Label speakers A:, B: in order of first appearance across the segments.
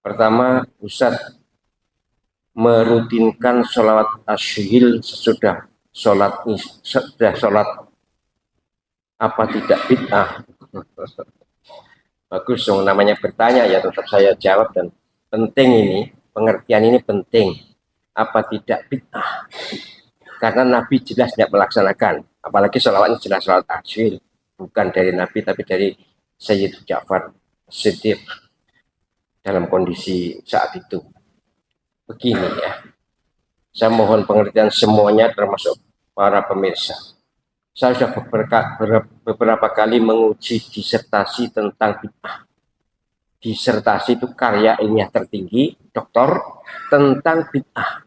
A: Pertama, Ustadz merutinkan sholawat asyhil sesudah sholat apa tidak bid'ah? Bagus dong, namanya bertanya ya tetap saya jawab, dan penting ini, pengertian ini penting. Apa tidak bid'ah? Karena Nabi jelas tidak melaksanakan, apalagi sholawatnya jelas sholawat asyhil, bukan dari Nabi tapi dari Sayyid Ja'far Siddiq dalam kondisi saat itu. Begini ya, saya mohon pengertian semuanya termasuk para pemirsa. Saya sudah beberapa kali menguji disertasi tentang bid'ah. Disertasi itu karya ilmiah tertinggi, doktor, tentang bid'ah.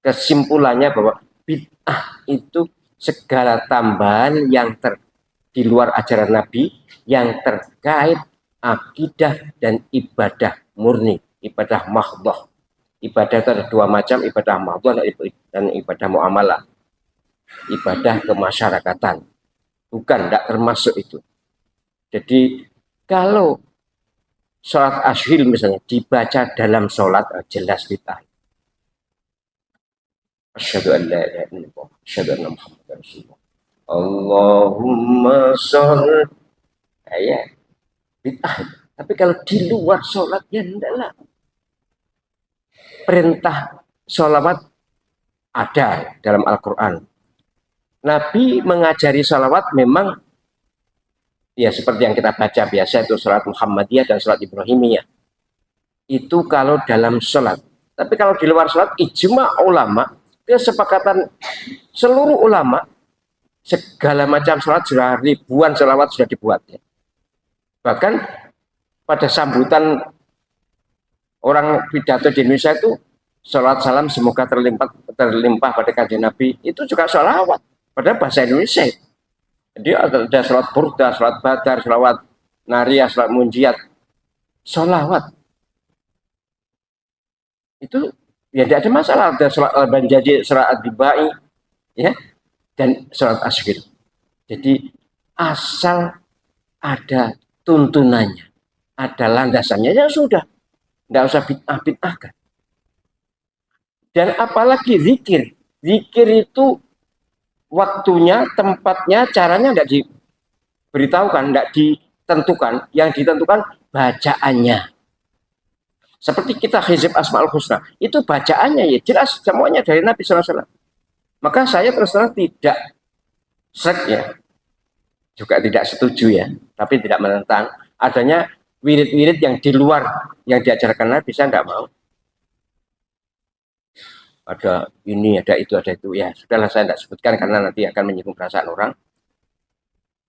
A: Kesimpulannya bahwa bid'ah itu segala tambahan yang di luar ajaran Nabi yang terkait akidah dan ibadah murni, ibadah mahdhah. Ibadah itu ada dua macam, ibadah mahdhah dan ibadah muamalah. Ibadah kemasyarakatan. Bukan, tidak termasuk itu. Jadi kalau sholat asyhil misalnya dibaca dalam sholat, jelas bid'ah. Asyhadu an la ilaha illallah, asyhadu anna Muhammadar Rasulullah. Allahumma sholli, ya bid'ah. Tapi kalau di luar sholat ya enggaklah. Perintah sholawat ada dalam Al-Quran. Nabi mengajari sholawat memang ya seperti yang kita baca biasa, itu sholat Muhammadiyah dan sholat Ibrahimiyah. Itu kalau dalam sholat. Tapi kalau di luar sholat, ijma ulama, kesepakatan seluruh ulama, segala macam sholat sudah ribuan sholawat sudah dibuat. Bahkan pada sambutan orang pidato di Indonesia itu, sholat salam semoga terlimpah pada kanjeng Nabi, itu juga sholawat pada bahasa Indonesia. Jadi ada sholat burda, sholat badar, sholat nariyah, sholat munjiat, sholawat. Itu ya tidak ada masalah. Ada sholat al-banjaji, sholat ad-dibai, ya, dan sholat asyhil. Jadi asal ada tuntunannya, ada landasannya, ya sudah, tidak usah bid'ah-bid'ahkan. Dan apalagi zikir, zikir itu waktunya, tempatnya, caranya tidak diberitahukan, tidak ditentukan. Yang ditentukan bacaannya. Seperti kita hizib Asmaul Husna, itu bacaannya ya jelas semuanya dari Nabi SAW. Maka saya terus terang tidak ya, juga tidak setuju ya, tapi tidak menentang adanya wirid-wirid yang di luar yang diajarkan Nabi. Saya tidak mau. Ada ini, ada itu, ya sudahlah, saya tidak sebutkan karena nanti akan menyinggung perasaan orang.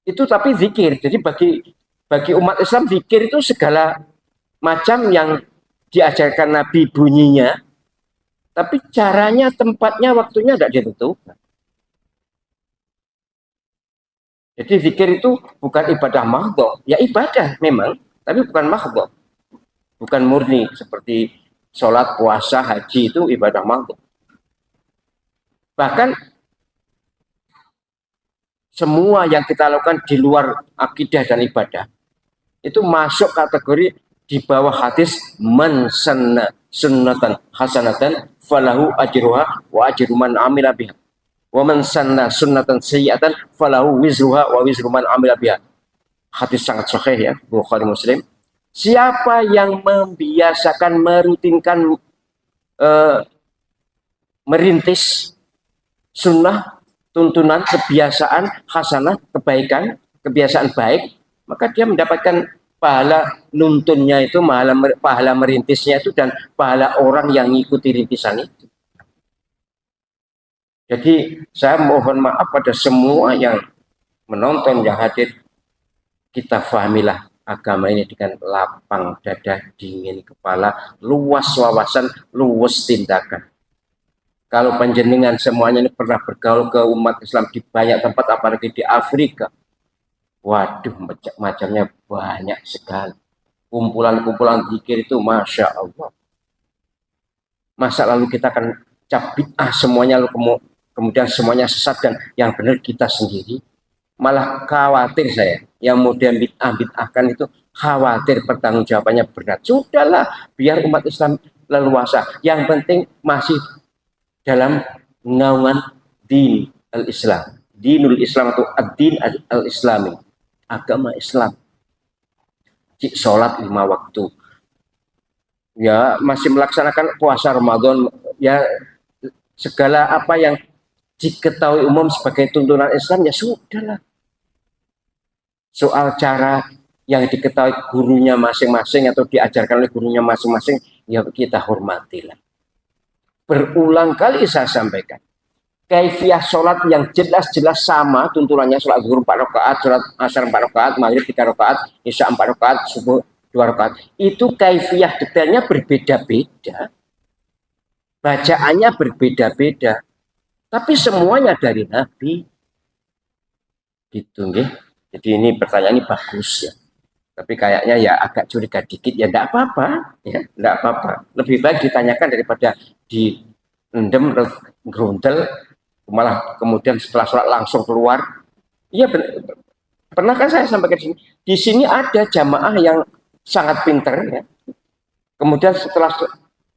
A: Itu tapi zikir. Jadi bagi umat Islam zikir itu segala macam yang diajarkan Nabi bunyinya, tapi caranya, tempatnya, waktunya tidak ditentukan. Jadi zikir itu bukan ibadah mahdhah, ya ibadah memang, tapi bukan mahdhah, bukan murni seperti sholat, puasa, haji itu ibadah mahdhah. Bahkan semua yang kita lakukan di luar akidah dan ibadah itu masuk kategori di bawah hadis man sanna sunnatan hasanatan falahu ajruha wa ajru man amila biha wa man sanna sunnatan sayyi'atan falahu wizruha wa wizru man amila biha. Hadis sangat sahih ya, Bukhari Muslim. Siapa yang membiasakan, merutinkan, merintis sunnah, tuntunan, kebiasaan hasanah, kebaikan, kebiasaan baik, maka dia mendapatkan pahala nuntunnya itu, pahala merintisnya itu, dan pahala orang yang mengikuti rintisan itu. Jadi saya mohon maaf pada semua yang menonton, yang hadir, kita fahamilah agama ini dengan lapang dada, dingin kepala, luas wawasan, luas tindakan. Kalau panjenengan semuanya ini pernah bergaul ke umat Islam di banyak tempat, apalagi di Afrika, waduh, macamnya banyak sekali. Kumpulan-kumpulan zikir itu Masya Allah. Masa lalu kita akan cap bid'ah semuanya, lalu kemudian semuanya sesat dan yang benar kita sendiri? Malah khawatir saya, yang modern bid'ah-bid'ahkan itu khawatir pertanggungjawabannya berat. Sudahlah, biar umat Islam leluasa. Yang penting masih dalam naungan din al-Islam. Dinul Islam atau ad-din al-Islami. Agama Islam. Cik sholat 5 waktu. Ya, masih melaksanakan puasa Ramadan. Ya, segala apa yang diketahui umum sebagai tuntunan Islam, ya sudahlah. Soal cara yang diketahui gurunya masing-masing atau diajarkan oleh gurunya masing-masing, ya kita hormatilah. Berulang kali saya sampaikan, kaifiah sholat yang jelas-jelas sama tuntunannya, sholat zuhur 4 rakaat, sholat asar 4 rakaat, maghrib 3 rakaat, isya 4 rakaat, subuh 2 rakaat. Itu kaifiah detailnya berbeda-beda. Bacaannya berbeda-beda. Tapi semuanya dari Nabi. Gitu nggih. Jadi ini pertanyaan ini bagus ya. Tapi kayaknya ya agak curiga dikit, ya enggak apa-apa, ya enggak apa-apa. Lebih baik ditanyakan daripada di endem gerundel malah kemudian setelah sholat langsung keluar. Iya, pernah kan saya sampaikan di sini. Di sini ada jamaah yang sangat pinter ya. Kemudian setelah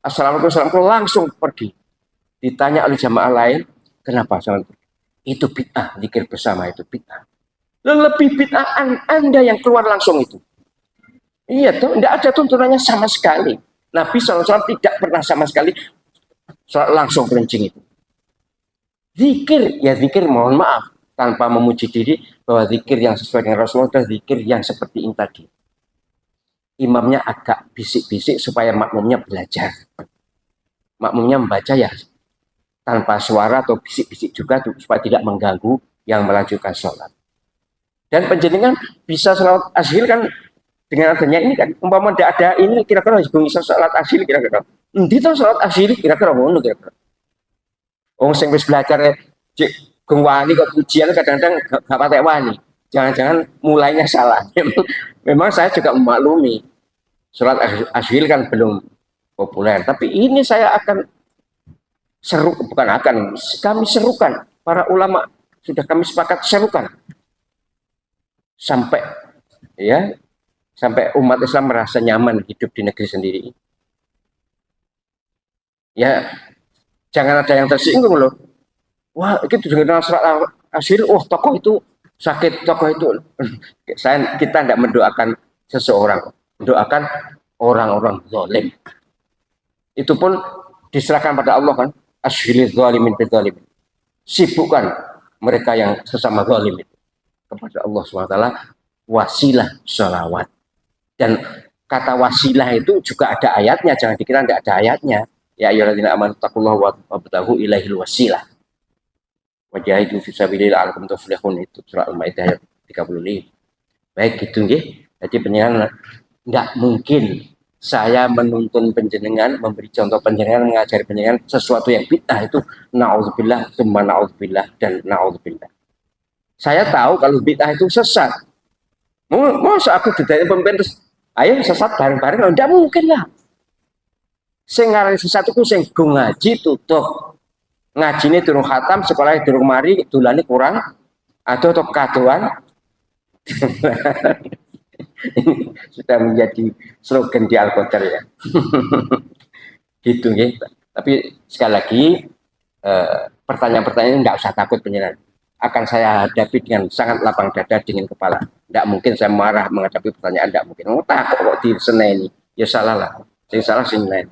A: assalamualaikum langsung pergi. Ditanya oleh jamaah lain, kenapa? Itu bid'ah, zikir bersama itu bid'ah. Lebih bid'ah Anda yang keluar langsung itu. Iya, tuh tidak ada tuntunannya sama sekali. Nabi SAW tidak pernah sama sekali langsung kelincing itu. Zikir, ya zikir mohon maaf, tanpa memuji diri, bahwa zikir yang sesuai dengan Rasulullah adalah zikir yang seperti ini tadi. Imamnya agak bisik-bisik supaya makmumnya belajar. Makmumnya membaca ya tanpa suara atau bisik-bisik juga supaya tidak mengganggu yang melanjutkan sholat. Dan penjenengan bisa sholat asyil kan dengan adanya ini kan, umpama tidak ada ini kira-kira bisa sholat asyil kira-kira. Endi to sholat asyil kira-kira ngono kira-kira. Wong sing wis belajar cek gengwani kok ujian kadang-kadang gak patek wani. Jangan-jangan mulainya salah. Memang saya juga memaklumi sholat asyil kan belum populer, tapi ini saya akan kami serukan, para ulama sudah kami sepakat serukan sampai ya, sampai umat Islam merasa nyaman hidup di negeri sendiri. Ya, jangan ada yang tersinggung loh. Wah, itu dengan surat asyil, tokoh itu sakit, tokoh itu. Kita tidak mendoakan seseorang, mendoakan orang-orang zalim. Itu pun diserahkan pada Allah kan. Asyhilil zalimin bidzalimin. Sibukkan mereka yang sesama zalim itu kepada Allah SWT wasilah sholawat. Dan kata wasilah itu juga ada ayatnya, jangan dikira tidak ada ayatnya. Ya ayyuhalladzina amanu taqullaha wabtaghu ilaihil wasilah. Wajahidu fi sabilillah la'allakum tuflihun, itu surah Al-Maidah ayat 35. Baik gitu nggih. Jadi penjenengan enggak mungkin saya menuntun penjenengan, memberi contoh penjenengan, mengajari penjenengan sesuatu yang bid'ah itu naudzubillah, tsumma naudzubillah dan naudzubillah. Saya tahu kalau bid'ah itu sesat. Masa aku ditanya pemimpin terus ayo sesat bareng-bareng, enggak mungkin lah. Sing ngaran sesat itu sing go ngaji tutup. Ngajine durung khatam, sekolahnya durung mari, dolane kurang atau kadoan. Sudah menjadi slogan di Al-Qadar ya. Gitu ya. Tapi sekali lagi pertanyaan-pertanyaan enggak usah takut penjenengan. Akan saya hadapi dengan sangat lapang dada, dingin kepala. Enggak mungkin saya marah menghadapi pertanyaan, enggak mungkin. Takut kok diseneni. Ya salah lah. Sing salah sing lain.